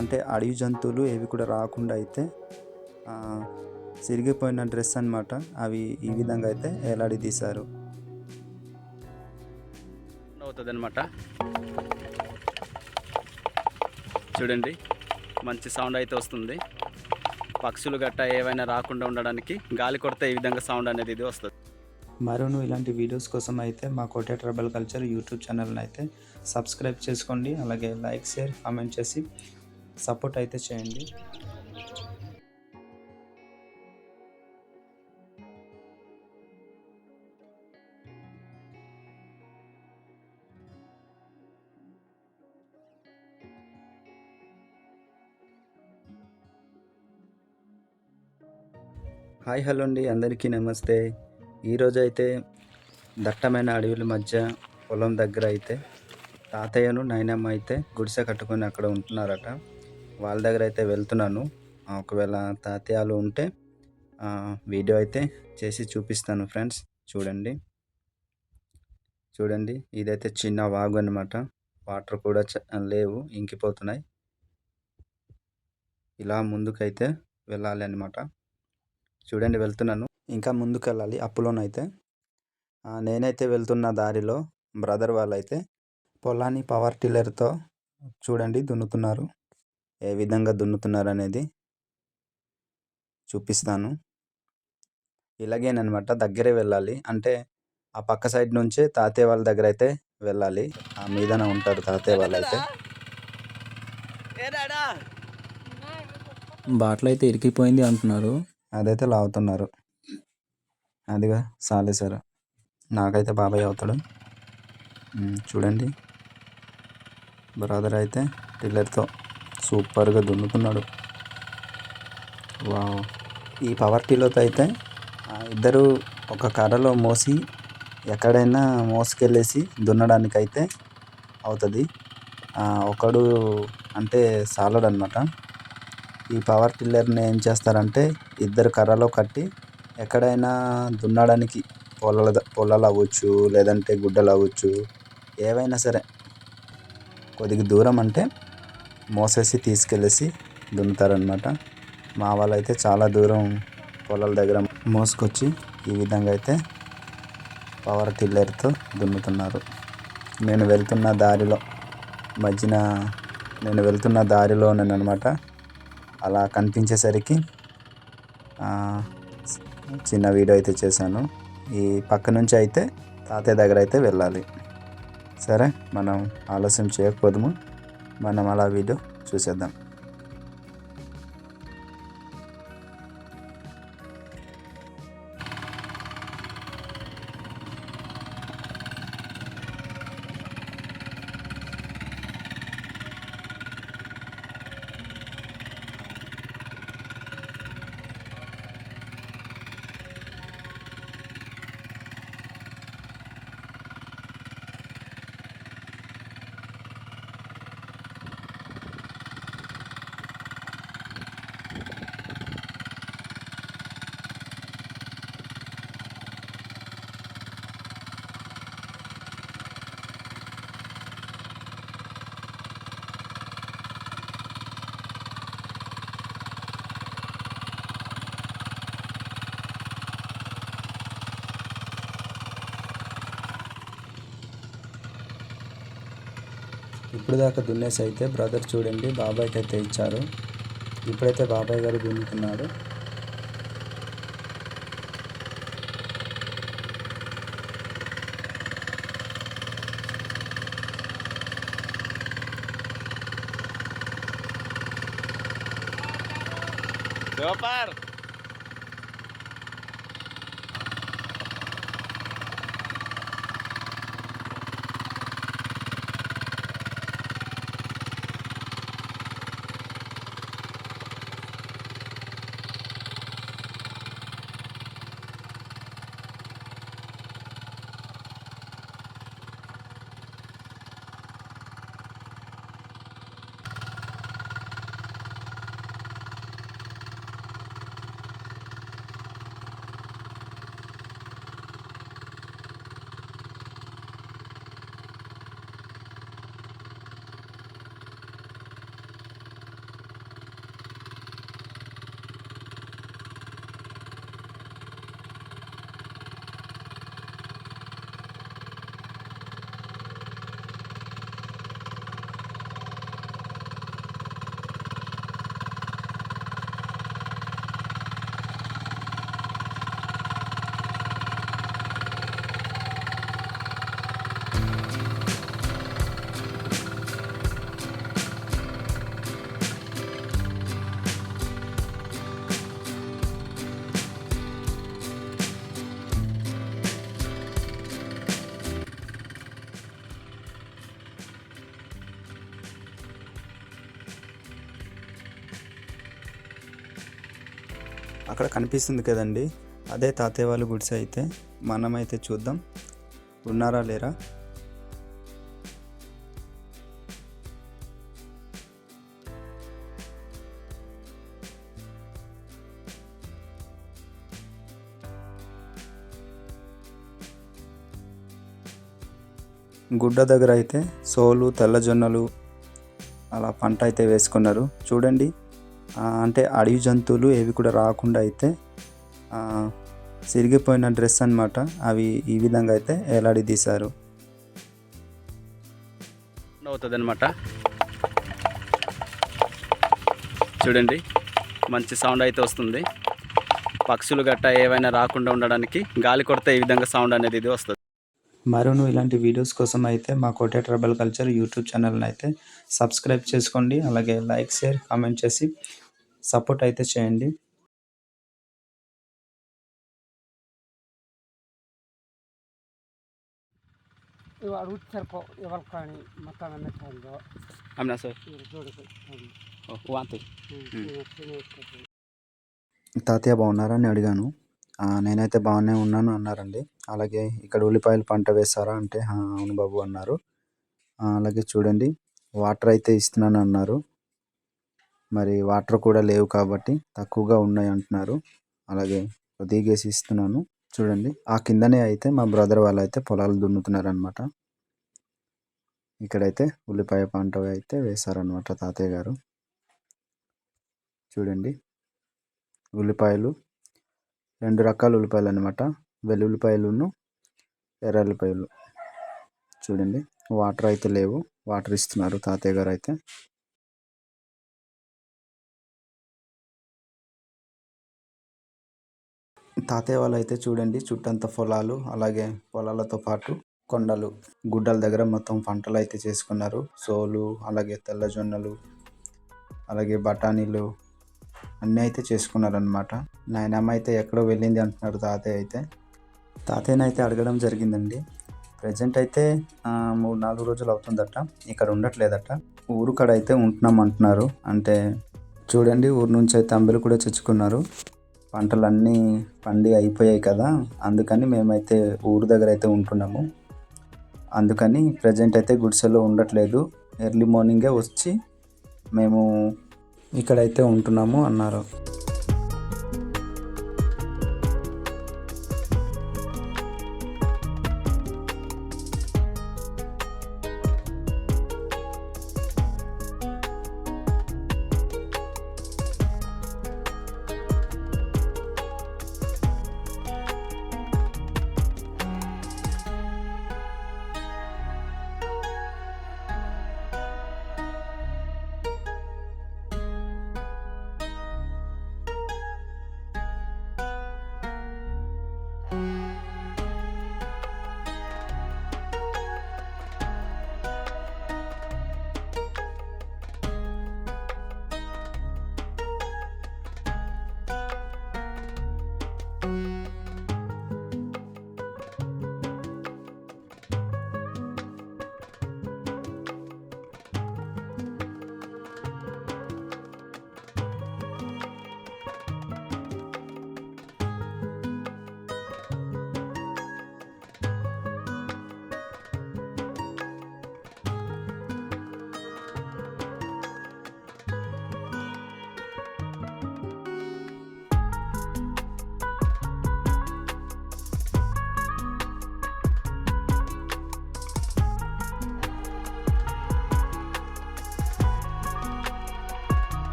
అంటే అడవి జంతువులు ఏవి కూడా రాకుండా అయితే చిరిగిపోయిన డ్రెస్ అన్నమాట. అవి ఈ విధంగా అయితే వేలాడదీశారు. అవుతుంది అనమాట. చూడండి, మంచి సౌండ్ అయితే వస్తుంది. పక్షులు గట్ట ఏవైనా రాకుండా ఉండడానికి గాలి కొడితే ఈ విధంగా సౌండ్ అనేది ఇది వస్తుంది. మరోను ఇలాంటి వీడియోస్ కోసం అయితే మా కోట ట్రైబల్ కల్చర్ యూట్యూబ్ ఛానల్ని అయితే సబ్స్క్రైబ్ చేసుకోండి. అలాగే లైక్, షేర్, కామెంట్ చేసి సపోర్ట్ అయితే చేయండి. హాయ్, హలో అండి, అందరికీ నమస్తే. ఈరోజు అయితే దట్టమైన అడవుల మధ్య పొలం దగ్గర అయితే తాతయ్యను నాయనమ్మ అయితే గుడిసె కట్టుకొని అక్కడ ఉంటున్నారట. వాళ్ళ దగ్గర అయితే వెళ్తున్నాను. ఒకవేళ తాతయ్యలు ఉంటే వీడియో అయితే చేసి చూపిస్తాను ఫ్రెండ్స్. చూడండి, ఇదైతే చిన్న వాగు అన్నమాట. వాటర్ కూడా లేవు, ఇంకిపోతున్నాయి. ఇలా ముందుకైతే వెళ్ళాలి అన్నమాట. చూడండి, వెళ్తున్నాను. ఇంకా ముందుకు వెళ్ళాలి అప్పులోనైతే. నేనైతే వెళ్తున్న దారిలో బ్రదర్ వాళ్ళైతే పొలాన్ని పవర్ టిల్లర్తో చూడండి దున్నుతున్నారు. ఏ విధంగా దున్నుతున్నారు అనేది చూపిస్తాను. ఇలాగేనమాట, దగ్గరే వెళ్ళాలి. అంటే ఆ పక్క సైడ్ నుంచే తాతయ్య వాళ్ళ దగ్గర అయితే వెళ్ళాలి. ఆ మీదన ఉంటారు తాతయ్య వాళ్ళు అయితే. బాటలు అయితే ఇరికిపోయింది అంటున్నారు. అదైతే లాగుతున్నారు. అదిగా సాలేసారు. నాకైతే బాబాయ్ అవుతాడు. చూడండి, బ్రదర్ అయితే టిల్లర్తో సూపర్గా దున్నుతున్నాడు. వావ్! ఈ పవర్ టిల్లర్తో అయితే ఇద్దరు ఒక కర్రలో మోసి ఎక్కడైనా మోసుకెళ్ళేసి దున్నడానికైతే అవుతుంది. ఒకడు అంటే సాలడనమాట. ఈ పవర్ టిల్లర్ని ఏం చేస్తారంటే ఇద్దరు కర్రలో కట్టి ఎక్కడైనా దున్నడానికి పొలాలు అవ్వచ్చు, లేదంటే గుడ్డలు అవ్వచ్చు, ఏవైనా సరే కొద్దిగా దూరం అంటే మోసేసి తీసుకెళ్ళేసి దున్నుతారనమాట. మా వాళ్ళు అయితే చాలా దూరం పొలాల దగ్గర మోసుకొచ్చి ఈ విధంగా అయితే పవర్ టిల్లర్తో దున్నుతున్నారు. నేను వెళ్తున్న దారిలోనేనమాట. అలా కనిపించేసరికి చిన్న వీడియో అయితే చేశాను. ఈ పక్క నుంచి అయితే తాతయ్య దగ్గర అయితే వెళ్ళాలి. సరే, మనం ఆలస్యం చేయకపోదాము. మనం అలా వీడియో చూసేద్దాం. ఇప్పుడు దాకా దున్నేసి అయితే బ్రదర్ చూడండి బాబాయ్కి అయితే ఇచ్చారు. ఇప్పుడైతే బాబాయ్ గారు దున్నుతున్నాడు. సూపర్. అక్కడ కనిపిస్తుంది కదండి, అదే తాతయ్య వాళ్ళ గుడిసె. అయితే మనమైతే చూద్దాం ఉన్నారా లేరా. గుడ్డ దగ్గర అయితే సోలు, తెల్లజొన్నలు అలా పంట అయితే వేసుకున్నారు చూడండి. అంటే అడవి జంతువులు ఏవి కూడా రాకుండా అయితే సిరిగిపోయిన డ్రెస్ అన్నమాట, అవి ఈ విధంగా అయితే వేలాడదీశారు. అవుతుంది అనమాట. చూడండి మంచి సౌండ్ అయితే వస్తుంది. పక్షులు గట్ట ఏవైనా రాకుండా ఉండడానికి గాలి కొడితే ఈ విధంగా సౌండ్ అనేది ఇది వస్తుంది. మరోను ఇలాంటి వీడియోస్ కోసం అయితే మా కోటే ట్రైబల్ కల్చర్ యూట్యూబ్ ఛానల్ని అయితే సబ్స్క్రైబ్ చేసుకోండి. అలాగే లైక్, షేర్, కామెంట్ చేసి సపోర్ట్ అయితే చేయండి. అవునా సార్? తాతయ్య బాగున్నారా అని అడిగాను. నేనైతే బాగానే ఉన్నాను అన్నారండి. అలాగే ఇక్కడ ఉల్లిపాయలు పంట వేస్తారా అంటే అవును బాబు అన్నారు. అలాగే చూడండి వాటర్ అయితే ఇస్తున్నాను అన్నారు. మరి వాటర్ కూడా లేవు కాబట్టి తక్కువగా ఉన్నాయి అంటున్నారు. అలాగే దిగేసి ఇస్తున్నాను. చూడండి ఆ కిందనే అయితే మా బ్రదర్ వాళ్ళు అయితే పొలాలు దున్నుతున్నారు అనమాట. ఇక్కడైతే ఉల్లిపాయ పంట అయితే వేశారనమాట తాతయ్య గారు. చూడండి ఉల్లిపాయలు, 2 రకాల ఉల్లిపాయలు అనమాట, వెల్లుల్లిపాయలును ఎర్రల్లిపాయలు. చూడండి వాటర్ అయితే లేవు, వాటర్ ఇస్తున్నారు తాతయ్య గారు అయితే. తాతయ్య వాళ్ళు అయితే చూడండి చుట్టంతా పొలాలు, అలాగే పొలాలతో పాటు కొండలు, గుడ్డల దగ్గర మొత్తం పంటలు అయితే చేసుకున్నారు. సోలు, అలాగే తెల్లజొన్నలు, అలాగే బఠానీలు అన్నీ అయితే చేసుకున్నారనమాట. నాయనమ్మ అయితే ఎక్కడో వెళ్ళింది అంటున్నారు తాతయ్య అయితే. తాతయ్యని అయితే అడగడం జరిగిందండి. ప్రజెంట్ అయితే 3-4 రోజులు అవుతుందట, ఇక్కడ ఉండట్లేదట, ఊరు కాడ అయితే ఉంటున్నాం అంటున్నారు. అంటే చూడండి ఊరు నుంచి అయితే అంబెలు కూడా తెచ్చుకున్నారు. పంటలన్నీ పండి అయిపోయాయి కదా, అందుకని మేమైతే ఊరు దగ్గర అయితే ఉంటున్నాము. అందుకని ప్రజెంట్ అయితే గుడిసెలో ఉండట్లేదు, ఎర్లీ మార్నింగే వచ్చి మేము ఇక్కడైతే ఉంటున్నాము అన్నారు.